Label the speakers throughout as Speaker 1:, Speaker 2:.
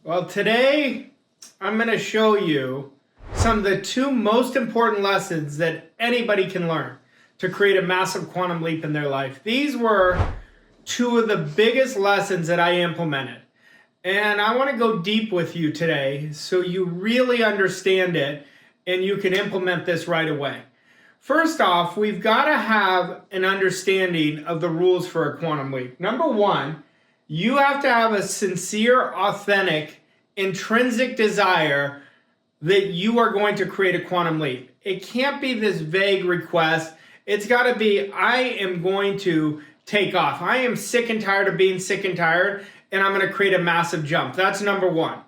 Speaker 1: Well, today I'm going to show you some of the two most important lessons that anybody can learn to create a massive quantum leap in their life. These were two of the biggest lessons that I implemented. And I want to go deep with you today so you really understand it and you can implement this right away. First off, we've got to have an understanding of the rules for a quantum leap. Number one, you have to have a sincere, authentic, intrinsic desire that you are going to create a quantum leap. It can't be this vague request. It's got to be, I am going to take off. I am sick and tired of being sick and tired, and I'm going to create a massive jump. That's number one.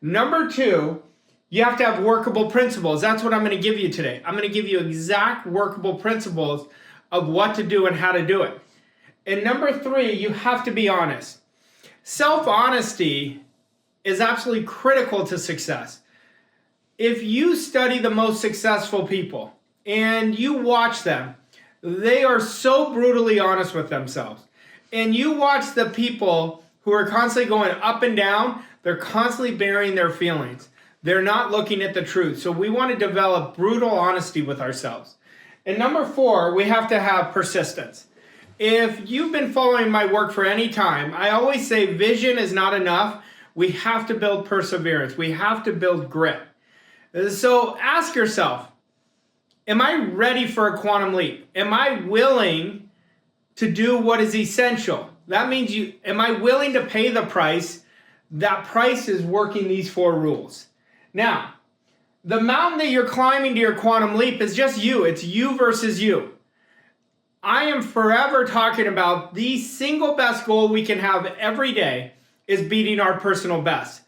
Speaker 1: Number two, you have to have workable principles. That's what I'm going to give you today. I'm going to give you exact workable principles of what to do and how to do it. And number three, you have to be honest. Self-honesty is absolutely critical to success. If you study the most successful people and you watch them, they are so brutally honest with themselves. And you watch the people who are constantly going up and down, they're constantly burying their feelings. They're not looking at the truth. So we want to develop brutal honesty with ourselves. And number four, we have to have persistence. If you've been following my work for any time, I always say vision is not enough. We have to build perseverance. We have to build grit. So ask yourself, am I ready for a quantum leap? Am I willing to do what is essential? That means am I willing to pay the price? That price is working these four rules. Now, the mountain that you're climbing to your quantum leap is just you. It's you versus you. I am forever talking about the single best goal we can have every day is beating our personal best.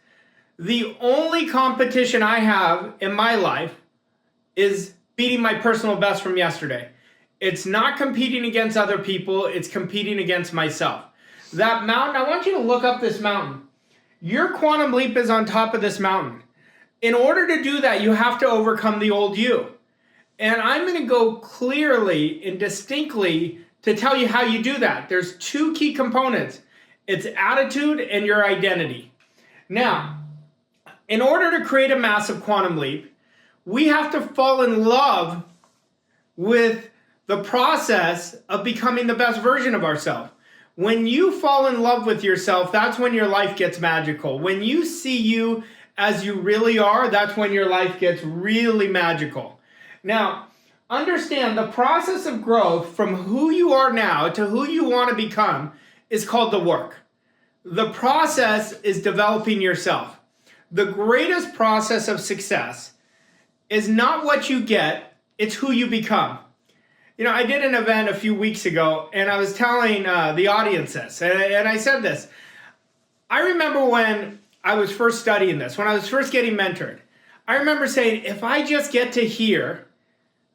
Speaker 1: The only competition I have in my life is beating my personal best from yesterday. It's not competing against other people, it's competing against myself. That mountain, I want you to look up this mountain. Your quantum leap is on top of this mountain. In order to do that, you have to overcome the old you. And I'm going to go clearly and distinctly to tell you how you do that. There's two key components. It's attitude and your identity. Now, in order to create a massive quantum leap, we have to fall in love with the process of becoming the best version of ourselves. When you fall in love with yourself, that's when your life gets magical. When you see you as you really are, that's when your life gets really magical. Now, understand the process of growth from who you are now to who you want to become is called the work. The process is developing yourself. The greatest process of success is not what you get, it's who you become. You know, I did an event a few weeks ago and I was telling the audience this, and I said this. I remember when I was first studying this, when I was first getting mentored, I remember saying, if I just get to here,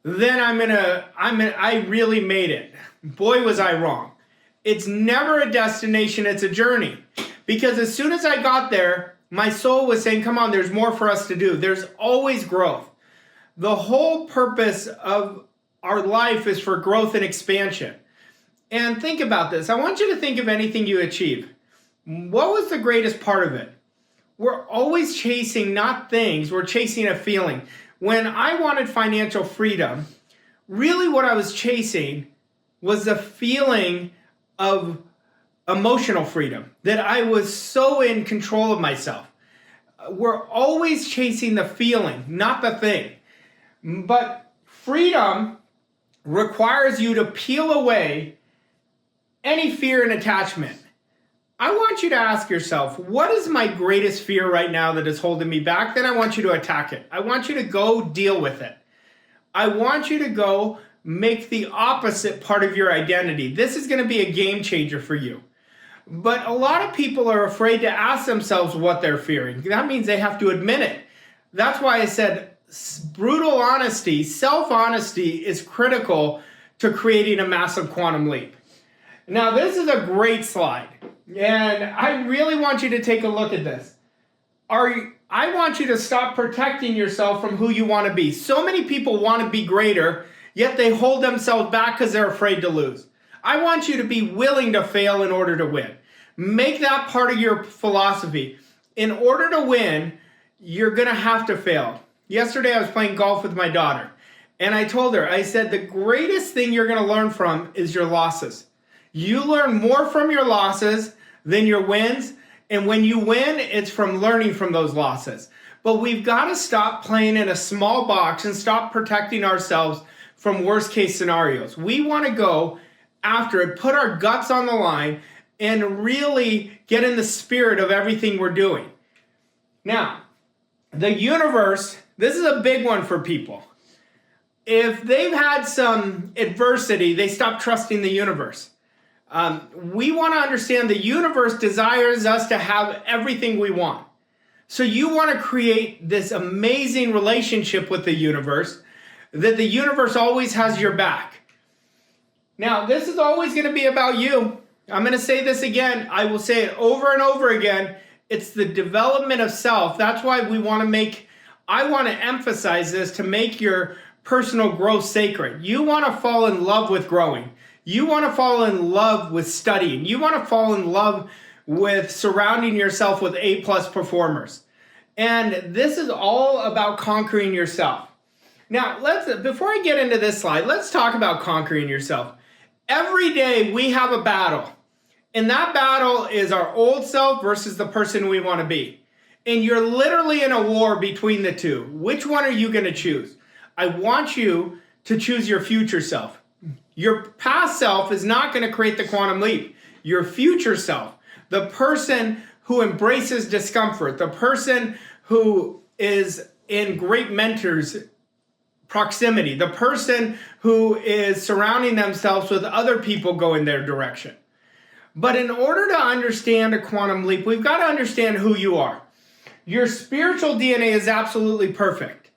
Speaker 1: then I really made it. Boy, was I wrong. It's never a destination, it's a journey. Because as soon as I got there, my soul was saying, come on, there's more for us to do. There's always growth. The whole purpose of our life is for growth and expansion. And think about this. I want you to think of anything you achieve. What was the greatest part of it? We're always chasing not things, we're chasing a feeling. When I wanted financial freedom, really what I was chasing was the feeling of emotional freedom, that I was so in control of myself. We're always chasing the feeling, not the thing. But freedom requires you to peel away any fear and attachment. I want you to ask yourself, what is my greatest fear right now that is holding me back? Then I want you to attack it. I want you to go deal with it. I want you to go make the opposite part of your identity. This is going to be a game changer for you. But a lot of people are afraid to ask themselves what they're fearing. That means they have to admit it. That's why I said brutal honesty, self-honesty is critical to creating a massive quantum leap. Now, this is a great slide. And I really want you to take a look at this. I want you to stop protecting yourself from who you want to be. So many people want to be greater, yet they hold themselves back because they're afraid to lose. I want you to be willing to fail in order to win. Make that part of your philosophy. in order to win, you're going to have to fail. Yesterday, I was playing golf with my daughter, and I told her, I said, the greatest thing you're going to learn from is your losses. You learn more from your losses than your wins, and when you win, it's from learning from those losses. But we've got to stop playing in a small box and stop protecting ourselves from worst case scenarios. We want to go after it, put our guts on the line, and really get in the spirit of everything we're doing. Now, the universe, this is a big one for people. If they've had some adversity, they stop trusting the universe. We want to understand the universe desires us to have everything we want. So you want to create this amazing relationship with the universe, that the universe always has your back. Now, this is always going to be about you. I'm going to say this again. I will say it over and over again. It's the development of self. That's why I want to emphasize this to make your personal growth sacred. You want to fall in love with growing. You want to fall in love with studying. You want to fall in love with surrounding yourself with A+ performers. And this is all about conquering yourself. Now, before I get into this slide, let's talk about conquering yourself. Every day we have a battle. And that battle is our old self versus the person we want to be. And you're literally in a war between the two. Which one are you going to choose? I want you to choose your future self. Your past self is not going to create the quantum leap. Your future self, the person who embraces discomfort, the person who is in great mentors' proximity, the person who is surrounding themselves with other people going their direction. But in order to understand a quantum leap, we've got to understand who you are. Your spiritual DNA is absolutely perfect.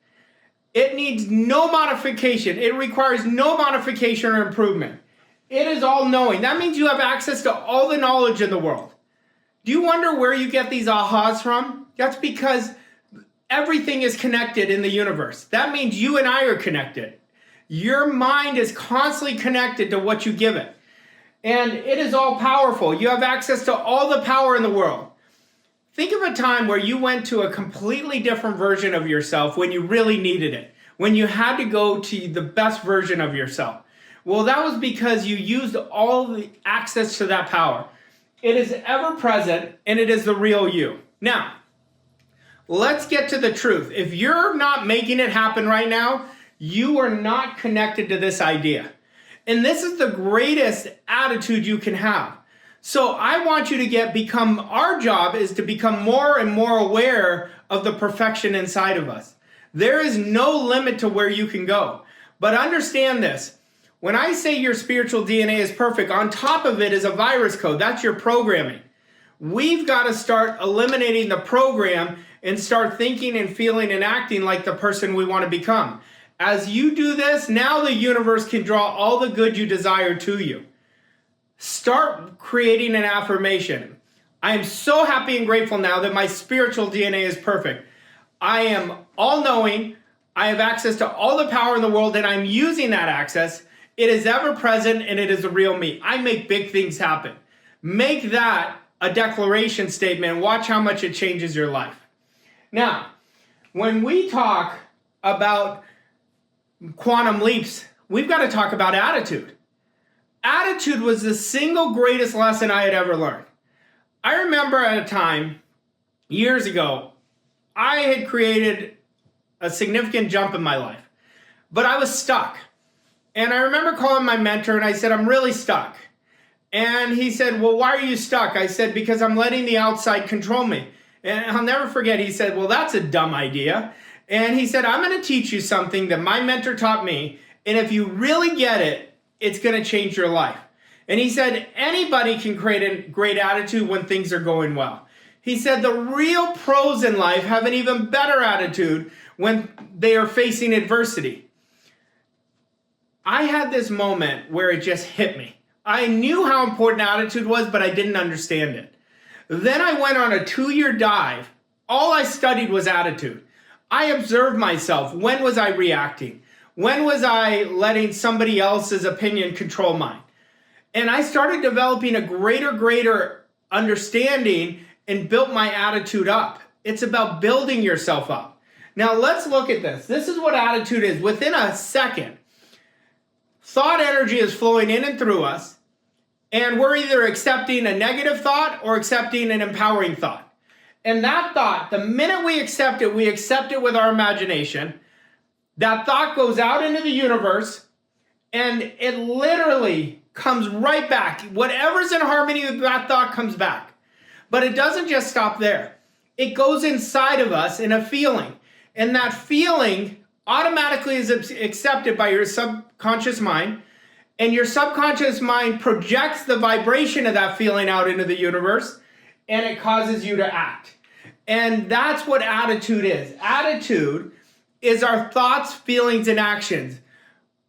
Speaker 1: It needs no modification. It requires no modification or improvement. It is all-knowing. That means you have access to all the knowledge in the world. Do you wonder where you get these ahas from? That's because everything is connected in the universe. That means you and I are connected. Your mind is constantly connected to what you give it. And it is all powerful. You have access to all the power in the world. Think of a time where you went to a completely different version of yourself when you really needed it, when you had to go to the best version of yourself. Well, that was because you used all the access to that power. It is ever present, and it is the real you. Now, let's get to the truth. If you're not making it happen right now, you are not connected to this idea. And this is the greatest attitude you can have. So I want you to our job is to become more and more aware of the perfection inside of us. There is no limit to where you can go. But understand this. When I say your spiritual DNA is perfect, on top of it is a virus code. That's your programming. We've got to start eliminating the program and start thinking and feeling and acting like the person we want to become. As you do this, now the universe can draw all the good you desire to you. Start creating an affirmation. I am so happy and grateful now that my spiritual DNA is perfect. I am all-knowing. I have access to all the power in the world, and I'm using that access. It is ever present, and it is the real me. I make big things happen. Make that a declaration statement. Watch how much it changes your life. Now, when we talk about quantum leaps, we've got to talk about attitude. Attitude was the single greatest lesson I had ever learned. I remember at a time, years ago, I had created a significant jump in my life, but I was stuck. And I remember calling my mentor and I said, I'm really stuck. And he said, well, why are you stuck? I said, because I'm letting the outside control me. And I'll never forget, he said, well, that's a dumb idea. And he said, I'm going to teach you something that my mentor taught me. And if you really get it, it's going to change your life. And he said, anybody can create a great attitude when things are going well. He said, the real pros in life have an even better attitude when they are facing adversity. I had this moment where it just hit me. I knew how important attitude was, but I didn't understand it. Then I went on a 2-year dive. All I studied was attitude. I observed myself. When was I reacting? When was I letting somebody else's opinion control mine? And I started developing a greater understanding and built my attitude up. It's about building yourself up. Now let's look at this. This is what attitude is. Within a second, thought energy is flowing in and through us, and we're either accepting a negative thought or accepting an empowering thought. And that thought, the minute we accept it with our imagination. That thought goes out into the universe, and it literally comes right back. Whatever's in harmony with that thought comes back. But it doesn't just stop there. It goes inside of us in a feeling. And that feeling automatically is accepted by your subconscious mind. And your subconscious mind projects the vibration of that feeling out into the universe, and it causes you to act. And that's what attitude is. Attitude is our thoughts, feelings, and actions.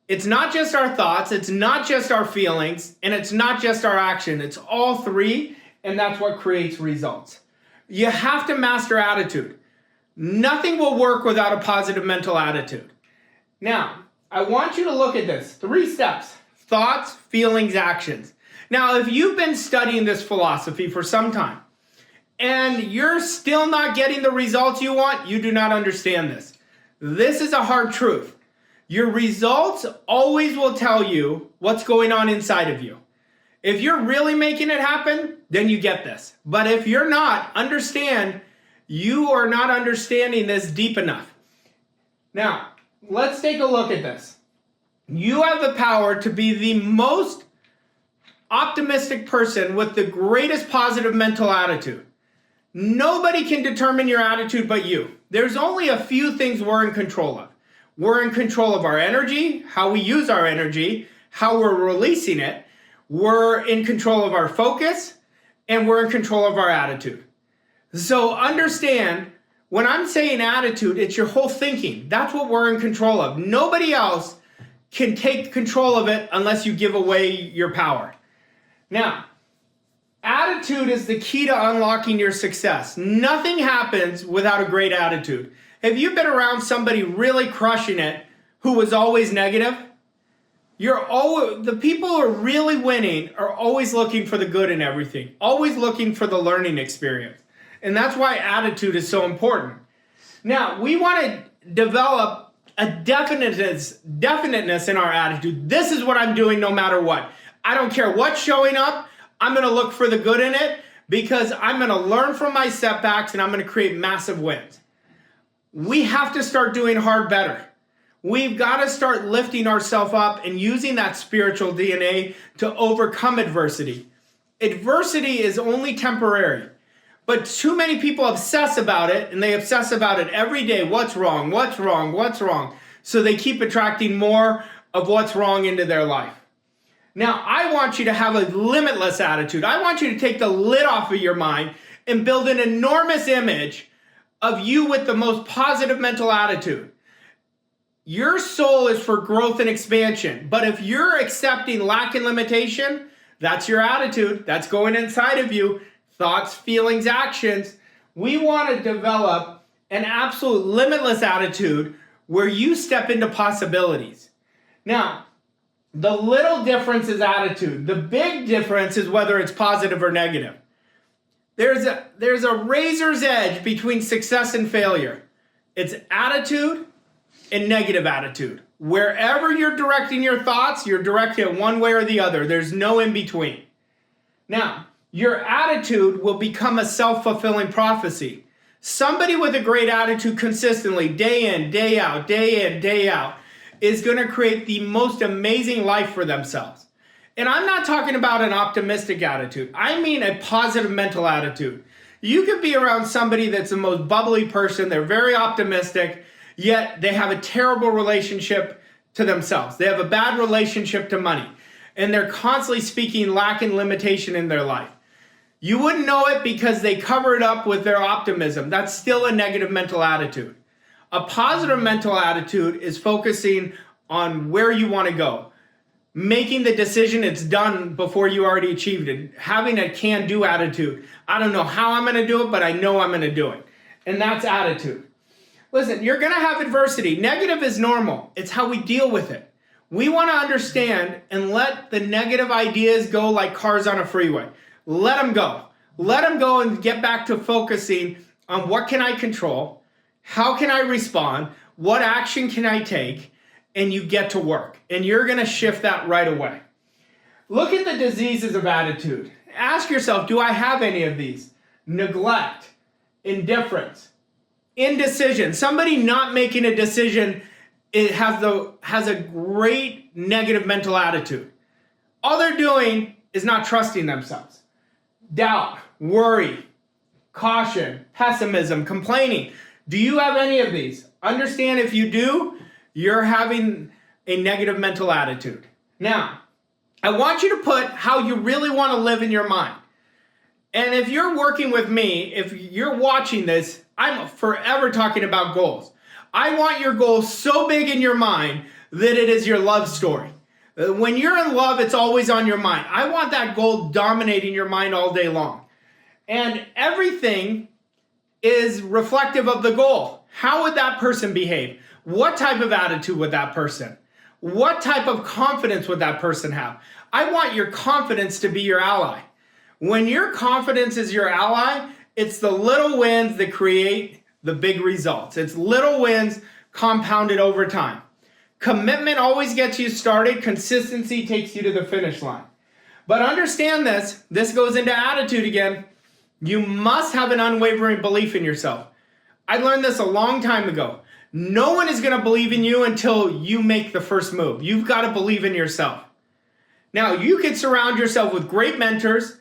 Speaker 1: It's not just our thoughts, it's not just our feelings, and it's not just our action. It's all three, and that's what creates results. You have to master attitude. Nothing will work without a positive mental attitude. Now, I want you to look at this. 3 steps: thoughts, feelings, actions. Now, if you've been studying this philosophy for some time, and you're still not getting the results you want, you do not understand this. This is a hard truth. Your results always will tell you what's going on inside of you. If you're really making it happen, then you get this. But if you're not, understand you are not understanding this deep enough. Now, let's take a look at this. You have the power to be the most optimistic person with the greatest positive mental attitude. Nobody can determine your attitude but you. There's only a few things we're in control of. We're in control of our energy, how we use our energy, how we're releasing it. We're in control of our focus, and we're in control of our attitude. So understand, when I'm saying attitude, it's your whole thinking. That's what we're in control of. Nobody else can take control of it unless you give away your power. Now, attitude is the key to unlocking your success. Nothing happens without a great attitude. Have you been around somebody really crushing it who was always negative? The people who are really winning are always looking for the good in everything, always looking for the learning experience. And that's why attitude is so important. Now, we want to develop a definiteness in our attitude. This is what I'm doing no matter what. I don't care what's showing up. I'm going to look for the good in it because I'm going to learn from my setbacks and I'm going to create massive wins. We have to start doing hard better. We've got to start lifting ourselves up and using that spiritual DNA to overcome adversity. Adversity is only temporary, but too many people obsess about it, and they obsess about it every day. What's wrong? What's wrong? What's wrong? So they keep attracting more of what's wrong into their life. Now, I want you to have a limitless attitude. I want you to take the lid off of your mind and build an enormous image of you with the most positive mental attitude. Your soul is for growth and expansion. But if you're accepting lack and limitation, that's your attitude. That's going inside of you. Thoughts, feelings, actions. We want to develop an absolute limitless attitude where you step into possibilities. Now, the little difference is attitude. The big difference is whether it's positive or negative. There's a razor's edge between success and failure. It's attitude and negative attitude. Wherever you're directing your thoughts, you're directing it one way or the other. There's no in between. Now, your attitude will become a self-fulfilling prophecy. Somebody with a great attitude consistently, day in, day out, is going to create the most amazing life for themselves. And I'm not talking about an optimistic attitude. I mean a positive mental attitude. You could be around somebody that's the most bubbly person. They're very optimistic, yet they have a terrible relationship to themselves. They have a bad relationship to money. And they're constantly speaking lack and limitation in their life. You wouldn't know it because they cover it up with their optimism. That's still a negative mental attitude. A positive mental attitude is focusing on where you want to go. Making the decision it's done before you already achieved it. Having a can-do attitude. I don't know how I'm going to do it, but I know I'm going to do it. And that's attitude. Listen, you're going to have adversity. Negative is normal. It's how we deal with it. We want to understand and let the negative ideas go like cars on a freeway. Let them go. Let them go and get back to focusing on what can I control, how can I respond, what action can I take, and you get to work. And you're going to shift that right away. Look at the diseases of attitude. Ask yourself, do I have any of these? Neglect, indifference, indecision. Somebody not making a decision, it has a great negative mental attitude. All they're doing is not trusting themselves. Doubt, worry, caution, pessimism, complaining. Do you have any of these? Understand, if you do, you're having a negative mental attitude. Now, I want you to put how you really want to live in your mind. And if you're working with me, if you're watching this, I'm forever talking about goals. I want your goals so big in your mind that it is your love story. When you're in love, it's always on your mind. I want that goal dominating your mind all day long. And everything is reflective of the goal. How would that person behave? What type of attitude would that person? What type of confidence would that person have? I want your confidence to be your ally. When your confidence is your ally, it's the little wins that create the big results. It's little wins compounded over time. Commitment always gets you started. Consistency takes you to the finish line. But understand this. This goes into attitude again. You must have an unwavering belief in yourself. I learned this a long time ago. No one is going to believe in you until you make the first move. You've got to believe in yourself. Now, you can surround yourself with great mentors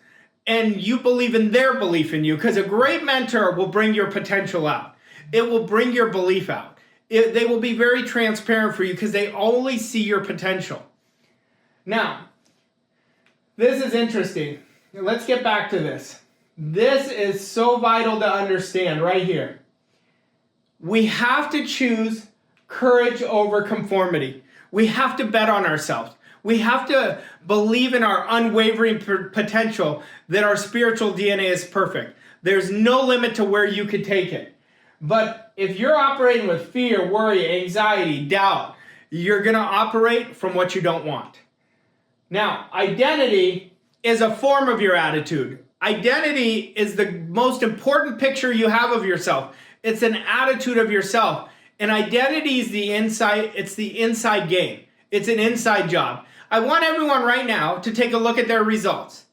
Speaker 1: and you believe in their belief in you, because a great mentor will bring your potential out. It will bring your belief out. They will be very transparent for you because they only see your potential. Now, this is interesting. Let's get back to this. This is so vital to understand right here. We have to choose courage over conformity. We have to bet on ourselves. We have to believe in our unwavering potential that our spiritual DNA is perfect. There's no limit to where you could take it. But if you're operating with fear, worry, anxiety, doubt, you're going to operate from what you don't want. Now, identity is a form of your attitude. Identity is the most important picture you have of yourself. It's an attitude of yourself. And identity is the inside, it's the inside game. It's an inside job. I want everyone right now to take a look at their results.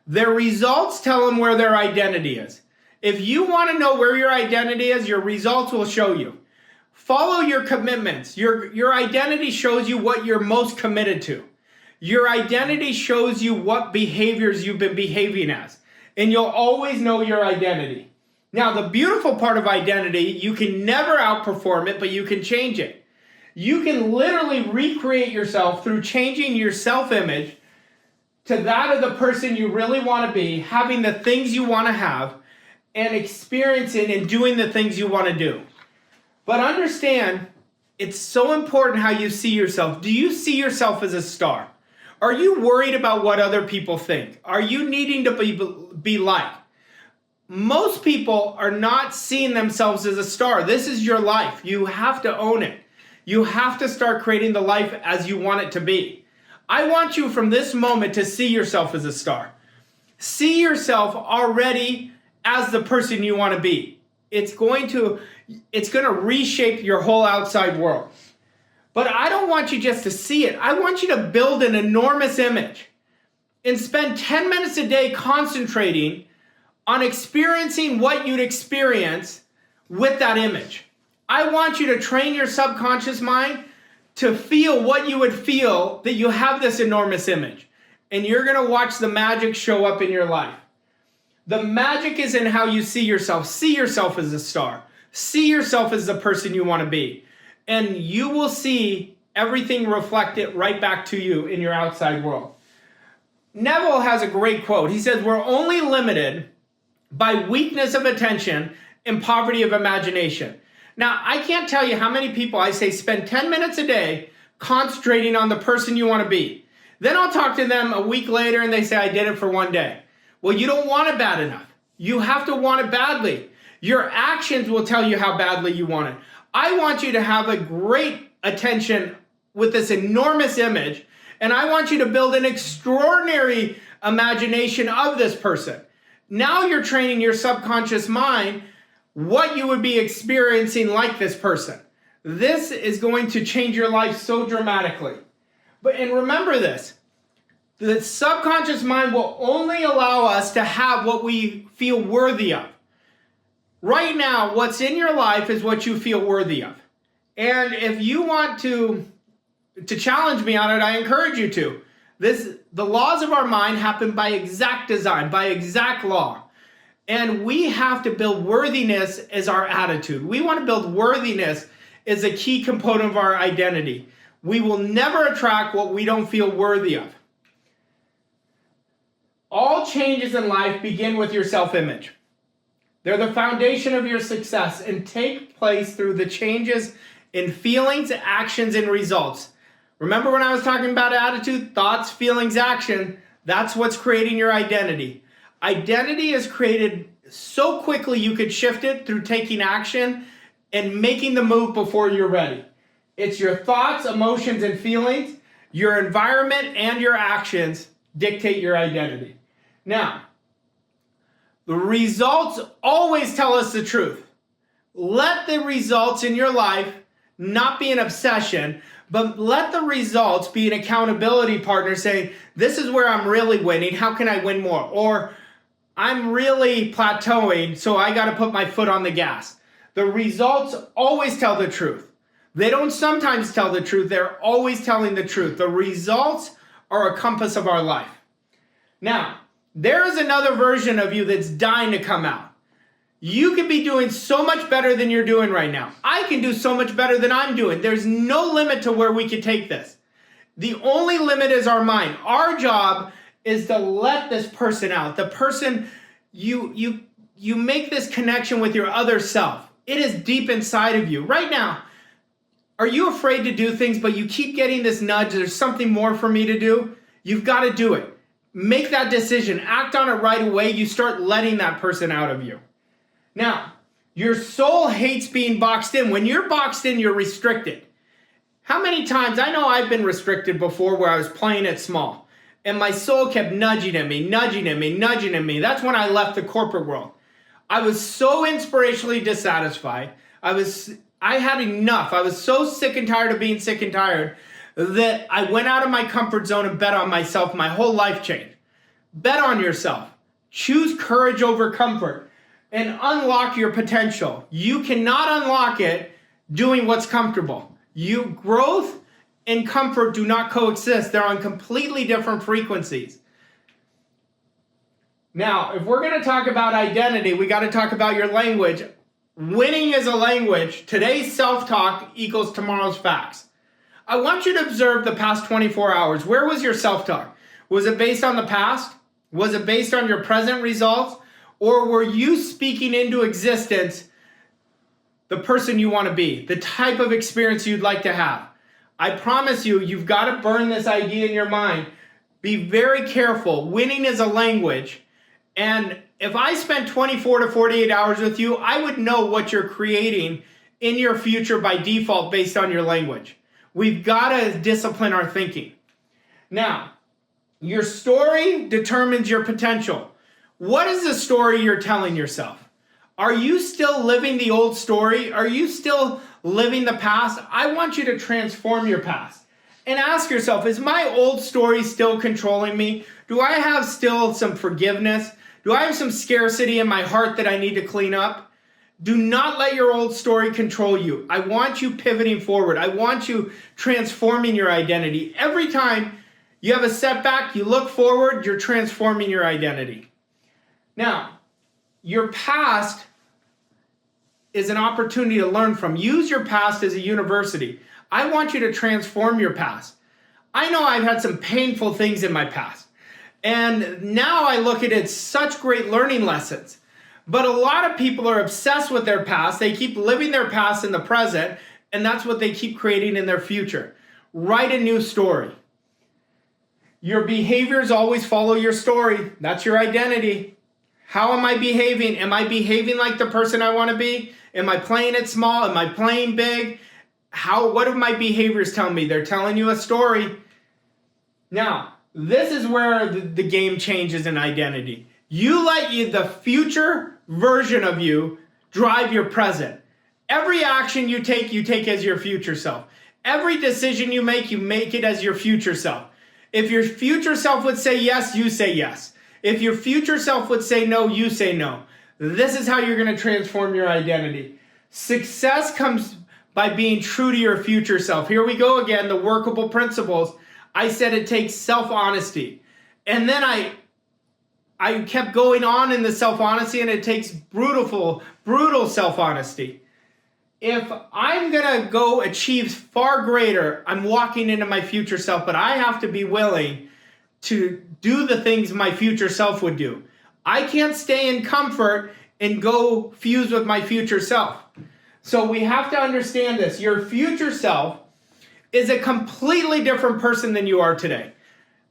Speaker 1: Their results tell them where their identity is. If you want to know where your identity is, your results will show you. Follow your commitments. Your identity shows you what you're most committed to. Your identity shows you what behaviors you've been behaving as. And you'll always know your identity. Now, the beautiful part of identity, you can never outperform it, but you can change it. You can literally recreate yourself through changing your self-image to that of the person you really want to be, having the things you want to have, and experiencing and doing the things you want to do. But understand, it's so important how you see yourself. Do you see yourself as a star? Are you worried about what other people think? Are you needing to be liked? Most people are not seeing themselves as a star. This is your life. You have to own it. You have to start creating the life as you want it to be. I want you from this moment to see yourself as a star. See yourself already as the person you want to be. It's going to reshape your whole outside world. But I don't want you just to see it. I want you to build an enormous image and spend 10 minutes a day concentrating on experiencing what you'd experience with that image. I want you to train your subconscious mind to feel what you would feel that you have this enormous image. And you're going to watch the magic show up in your life. The magic is in how you see yourself. See yourself as a star. See yourself as the person you want to be. And you will see everything reflected right back to you in your outside world. Neville has a great quote. He says, "We're only limited by weakness of attention and poverty of imagination." Now, I can't tell you how many people I say spend 10 minutes a day concentrating on the person you want to be. Then I'll talk to them a week later and they say, I did it for one day. Well, you don't want it bad enough. You have to want it badly. Your actions will tell you how badly you want it. I want you to have a great attention with this enormous image, and I want you to build an extraordinary imagination of this person. Now you're training your subconscious mind what you would be experiencing like this person. This is going to change your life so dramatically. And remember this, the subconscious mind will only allow us to have what we feel worthy of. Right now, what's in your life is what you feel worthy of. And if you want to challenge me on it, I encourage you to. The laws of our mind happen by exact design, by exact law. And we have to build worthiness as our attitude. We want to build worthiness as a key component of our identity. We will never attract what we don't feel worthy of. All changes in life begin with your self-image. They're the foundation of your success and take place through the changes in feelings, actions, and results. Remember when I was talking about attitude, thoughts, feelings, action? That's what's creating your identity. Identity is created so quickly you could shift it through taking action and making the move before you're ready. It's your thoughts, emotions, and feelings, your environment, and your actions dictate your identity. Now, the results always tell us the truth. Let the results in your life not be an obsession, but let the results be an accountability partner saying, this is where I'm really winning. How can I win more? Or I'm really plateauing, so I got to put my foot on the gas. The results always tell the truth. They don't sometimes tell the truth. They're always telling the truth. The results are a compass of our life. Now, there is another version of you that's dying to come out. You could be doing so much better than you're doing right now. I can do so much better than I'm doing. There's no limit to where we can take this. The only limit is our mind. Our job is to let this person out. The person, you make this connection with your other self. It is deep inside of you. Right now, are you afraid to do things, but you keep getting this nudge, there's something more for me to do? You've got to do it. Make that decision. Act on it right away. You start letting that person out of you. Now, your soul hates being boxed in. When you're boxed in, you're restricted. How many times, I know I've been restricted before where I was playing it small. And my soul kept nudging at me, nudging at me, nudging at me. That's when I left the corporate world. I was so inspirationally dissatisfied. I had enough. I was so sick and tired of being sick and tired that I went out of my comfort zone and bet on myself. My whole life changed. Bet on yourself. Choose courage over comfort and unlock your potential. You cannot unlock it doing what's comfortable. Growth and comfort do not coexist. They're on completely different frequencies. Now, if we're going to talk about identity, we got to talk about your language. Winning is a language. Today's self-talk equals tomorrow's facts. I want you to observe the past 24 hours. Where was your self-talk? Was it based on the past? Was it based on your present results? Or were you speaking into existence the person you want to be, the type of experience you'd like to have? I promise you, you've got to burn this idea in your mind. Be very careful. Winning is a language. And if I spent 24 to 48 hours with you, I would know what you're creating in your future by default based on your language. We've got to discipline our thinking. Now, your story determines your potential. What is the story you're telling yourself? Are you still living the old story? Are you still living the past? I want you to transform your past and ask yourself, is my old story still controlling me? Do I have still some forgiveness? Do I have some scarcity in my heart that I need to clean up? Do not let your old story control you. I want you pivoting forward. I want you transforming your identity. Every time you have a setback, you look forward, you're transforming your identity. Now, your past is an opportunity to learn from. Use your past as a university. I want you to transform your past. I know I've had some painful things in my past, and now I look at it as such great learning lessons. But a lot of people are obsessed with their past. They keep living their past in the present, and that's what they keep creating in their future. Write a new story. Your behaviors always follow your story. That's your identity. How am I behaving? Am I behaving like the person I want to be? Am I playing it small? Am I playing big? What do my behaviors tell me? They're telling you a story. Now, this is where the game changes in identity. You let the future version of you drive your present. Every action you take as your future self. Every decision you make it as your future self. If your future self would say yes, you say yes. If your future self would say no, you say no. This is how you're going to transform your identity. Success comes by being true to your future self. Here we go again, the workable principles. I said it takes self-honesty. And then I kept going on in the self-honesty, and it takes brutal self-honesty. If I'm going to go achieve far greater, I'm walking into my future self, but I have to be willing to do the things my future self would do. I can't stay in comfort and go fuse with my future self. So we have to understand this. Your future self is a completely different person than you are today.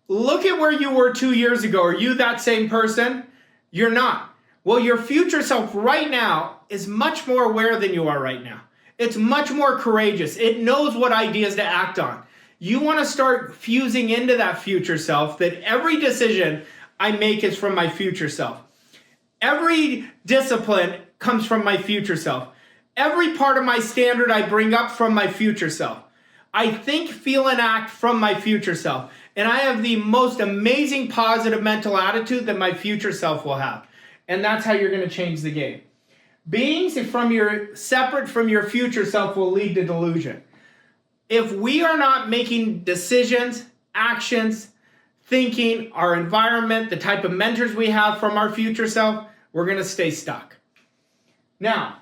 Speaker 1: Look at where you were 2 years ago. Are you that same person? You're not. Well, your future self right now is much more aware than you are right now. It's much more courageous. It knows what ideas to act on. You want to start fusing into that future self, that every decision I make is from my future self. Every discipline comes from my future self. Every part of my standard I bring up from my future self. I think, feel, and act from my future self. And I have the most amazing positive mental attitude that my future self will have. And that's how you're going to change the game. Being separate from your future self will lead to delusion. If we are not making decisions, actions, thinking, our environment, the type of mentors we have from our future self, we're going to stay stuck. Now,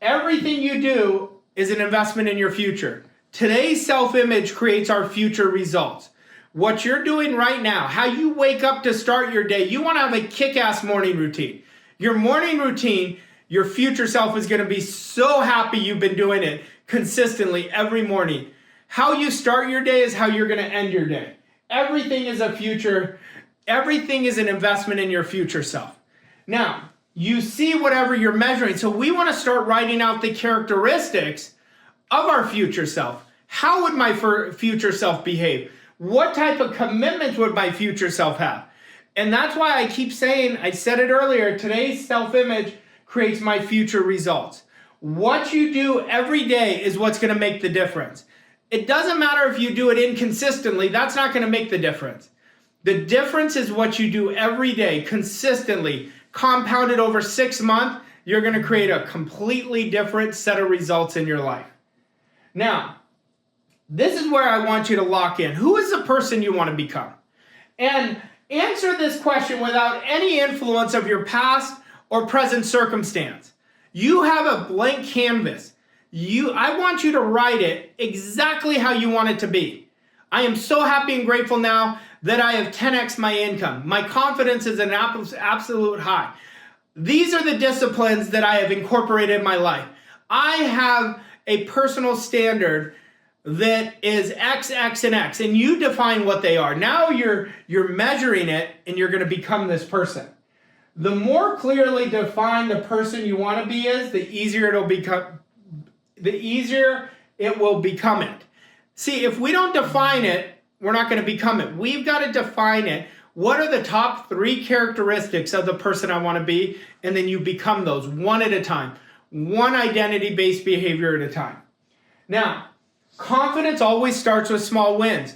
Speaker 1: everything you do is an investment in your future. Today's self-image creates our future results. What you're doing right now, how you wake up to start your day, you want to have a kick-ass morning routine. Your morning routine, your future self is going to be so happy you've been doing it consistently every morning. How you start your day is how you're going to end your day. Everything is everything is an investment in your future self. Now, you see whatever you're measuring. So we want to start writing out the characteristics of our future self. How would my future self behave? What type of commitments would my future self have? And that's why I keep saying, I said it earlier, today's self-image creates my future results. What you do every day is what's going to make the difference. It doesn't matter if you do it inconsistently, that's not going to make the difference. The difference is what you do every day, consistently, compounded over 6 months, you're going to create a completely different set of results in your life. Now, this is where I want you to lock in. Who is the person you want to become? And answer this question without any influence of your past or present circumstance. You have a blank canvas. I want you to write it exactly how you want it to be. I am so happy and grateful now that I have 10x my income. My confidence is an absolute high. These are the disciplines that I have incorporated in my life. I have a personal standard that is X, X, and X, and you define what they are. Now you're measuring it, and you're going to become this person. The more clearly defined the person you want to be is, the easier it will become it. See, if we don't define it, we're not going to become it. We've got to define it. What are the top 3 characteristics of the person I want to be? And then you become those one at a time. One identity-based behavior at a time. Now, confidence always starts with small wins.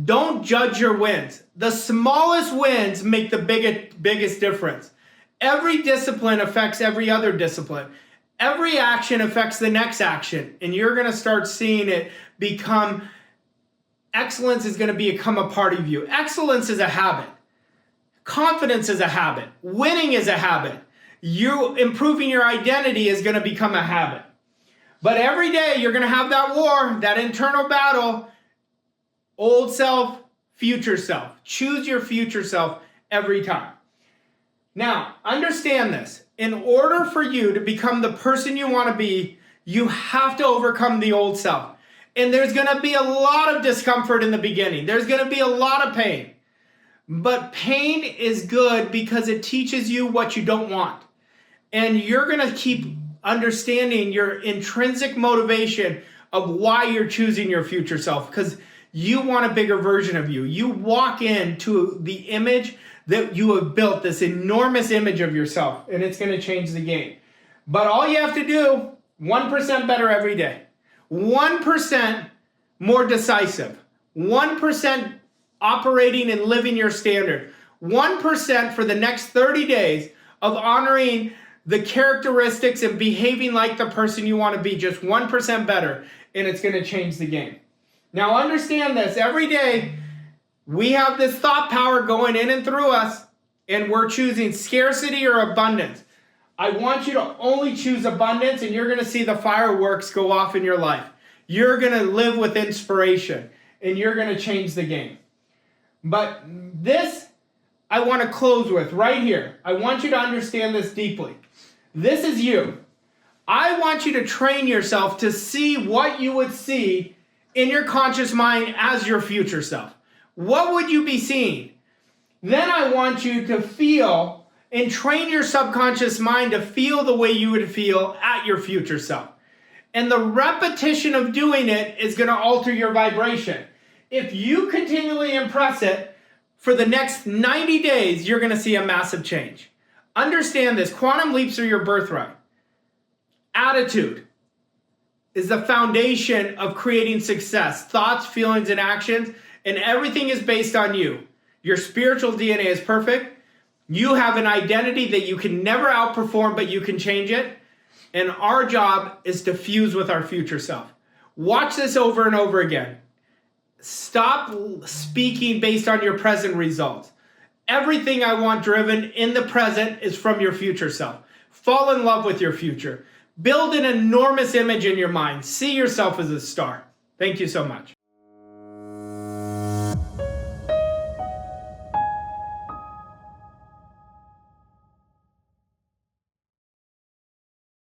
Speaker 1: Don't judge your wins. The smallest wins make the biggest difference. Every discipline affects every other discipline. Every action affects the next action. And you're going to start seeing it become, excellence is going to become a part of you. Excellence is a habit. Confidence is a habit. Winning is a habit. You improving your identity is going to become a habit. But every day you're going to have that war, that internal battle. Old self, future self. Choose your future self every time. Now, understand this. In order for you to become the person you want to be, you have to overcome the old self. And there's going to be a lot of discomfort in the beginning. There's going to be a lot of pain. But pain is good because it teaches you what you don't want. And you're going to keep understanding your intrinsic motivation of why you're choosing your future self, because you want a bigger version of you. You walk into the image that you have built this enormous image of yourself, and it's going to change the game. But all you have to do, 1% better every day. 1% more decisive. 1% operating and living your standard. 1% for the next 30 days of honoring the characteristics and behaving like the person you want to be. Just 1% better, and it's going to change the game. Now understand this. Every day, we have this thought power going in and through us, and we're choosing scarcity or abundance. I want you to only choose abundance, and you're going to see the fireworks go off in your life. You're going to live with inspiration, and you're going to change the game. But this, I want to close with right here. I want you to understand this deeply. This is you. I want you to train yourself to see what you would see in your conscious mind as your future self. What would you be seeing? Then I want you to feel and train your subconscious mind to feel the way you would feel at your future self. And the repetition of doing it is going to alter your vibration. If you continually impress it for the next 90 days, you're going to see a massive change. Understand this. Quantum leaps are your birthright. Attitude is the foundation of creating success. Thoughts, feelings, and actions. And everything is based on you. Your spiritual DNA is perfect. You have an identity that you can never outperform, but you can change it. And our job is to fuse with our future self. Watch this over and over again. Stop speaking based on your present results. Everything I want driven in the present is from your future self. Fall in love with your future. Build an enormous image in your mind. See yourself as a star. Thank you so much.